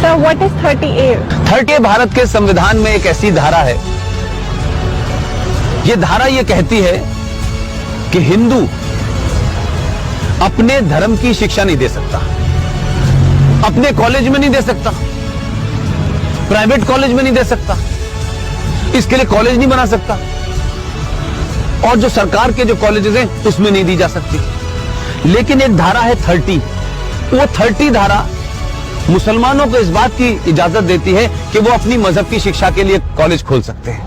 Sir what is 30A? 30A Bharat के संविधान में एक ऐसी धारा है, ये धारा ये कहती है कि हिंदू अपने धर्म की शिक्षा नहीं दे सकता, अपने कॉलेज में नहीं दे सकता, प्राइवेट कॉलेज में नहीं दे सकता, इसके लिए कॉलेज नहीं बना सकता, और जो सरकार के जो कॉलेजेस हैं उसमें नहीं दी जा सकती। लेकिन एक धारा है 30, वो 30 धारा मुसलमानों को इस बात की इजाजत देती है कि वो अपनी मजहब की शिक्षा के लिए कॉलेज खोल सकते हैं,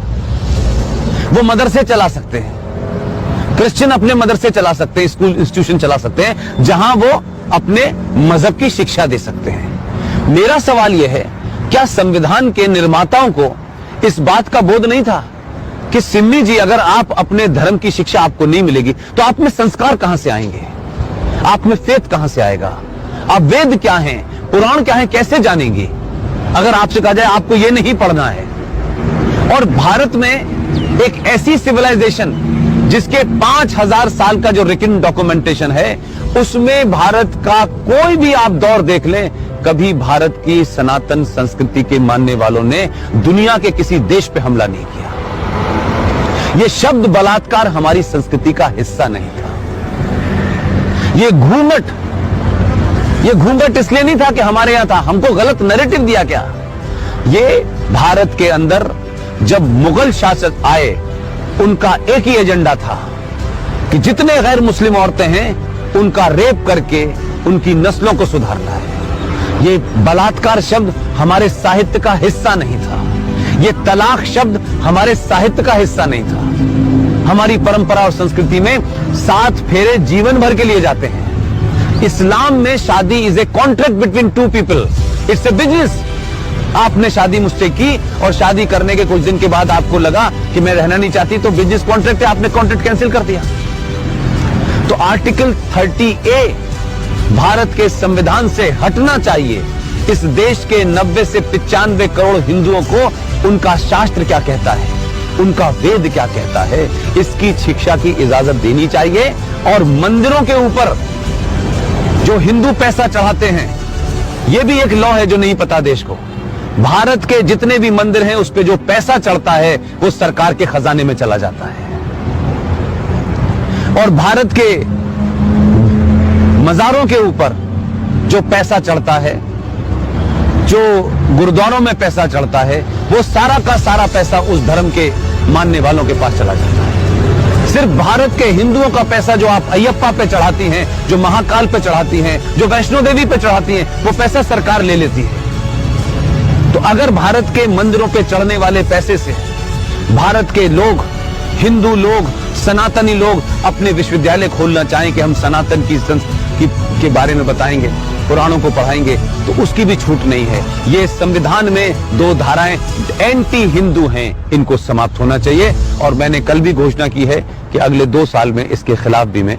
वो मदरसे चला सकते हैं, क्रिश्चियन अपने मदरसे चला सकते हैं, स्कूल इंस्टीट्यूशन चला सकते हैं जहां वो अपने मजहब की शिक्षा दे सकते हैं। मेरा सवाल यह है, क्या संविधान के निर्माताओं को इस बात का बोध नहीं था कि सिम्मी जी, अगर आप अपने धर्म की शिक्षा आपको नहीं मिलेगी तो आप में संस्कार कहां से आएंगे, आप में फेथ कहां से आएगा, आप वेद क्या हैं, पुराण क्या है, कैसे जानेंगे अगर आपसे कहा जाए आपको यह नहीं पढ़ना है। और भारत में एक ऐसी सिविलाइजेशन जिसके 5000 साल का जो रिटन डॉक्यूमेंटेशन है, उसमें भारत का कोई भी आप दौर देख लें, कभी भारत की सनातन संस्कृति के मानने वालों ने दुनिया के किसी देश पे हमला नहीं किया। यह शब्द बलात्कार हमारी संस्कृति का हिस्सा नहीं था। ये घूंघट इसलिए नहीं था कि हमारे यहां था, हमको गलत नैरेटिव दिया गया। ये भारत के अंदर जब मुगल शासक आए, उनका एक ही एजेंडा था कि जितने गैर मुस्लिम औरतें हैं उनका रेप करके उनकी नस्लों को सुधारना है। ये बलात्कार शब्द हमारे साहित्य का हिस्सा नहीं था, ये तलाक शब्द हमारे साहित्य का हिस्सा नहीं था। हमारी परंपरा और संस्कृति में 7 फेरे जीवन भर के लिए जाते हैं। इस्लाम में शादी is a contract between 2 people, it's a business. आपने शादी मुझसे की और शादी करने के कुछ दिन के बाद आपको लगा कि मैं रहना नहीं चाहती, तो बिजनेस कॉन्ट्रैक्ट है, आपने कॉन्ट्रैक्ट कैंसिल कर दिया। तो आर्टिकल 30A भारत के संविधान से हटना चाहिए। इस देश के 90 से 95 करोड़ हिंदुओं को उनका शास्त्र क्या कहता है, उनका वेद क्या कहता है, इसकी शिक्षा की इजाजत देनी चाहिए। और मंदिरों के ऊपर जो हिंदू पैसा चढ़ाते हैं, यह भी एक लॉ है जो नहीं पता देश को। भारत के जितने भी मंदिर हैं उस पे जो पैसा चढ़ता है वो सरकार के खजाने में चला जाता है। और भारत के मजारों के ऊपर जो पैसा चढ़ता है, जो गुरुद्वारों में पैसा चढ़ता है, वो सारा का सारा पैसा उस धर्म के मानने वालों के पास चला जाता है। सिर्फ भारत के हिंदुओं का पैसा जो आप अयप्पा पे चढ़ाती हैं, जो महाकाल पे चढ़ाती हैं, जो वैष्णो देवी पे चढ़ाती हैं, वो पैसा सरकार ले लेती है। तो अगर भारत के मंदिरों पे चढ़ने वाले पैसे से भारत के लोग, हिंदू लोग, सनातनी लोग अपने विश्वविद्यालय खोलना चाहें कि हम सनातन की के बारे में बताएंगे, पुराणों को पढ़ाएंगे, तो उसकी भी छूट नहीं है। ये संविधान में 2 धाराएं एंटी हिंदू हैं, इनको समाप्त होना चाहिए। और मैंने कल भी घोषणा की है कि अगले 2 साल में इसके खिलाफ भी मैं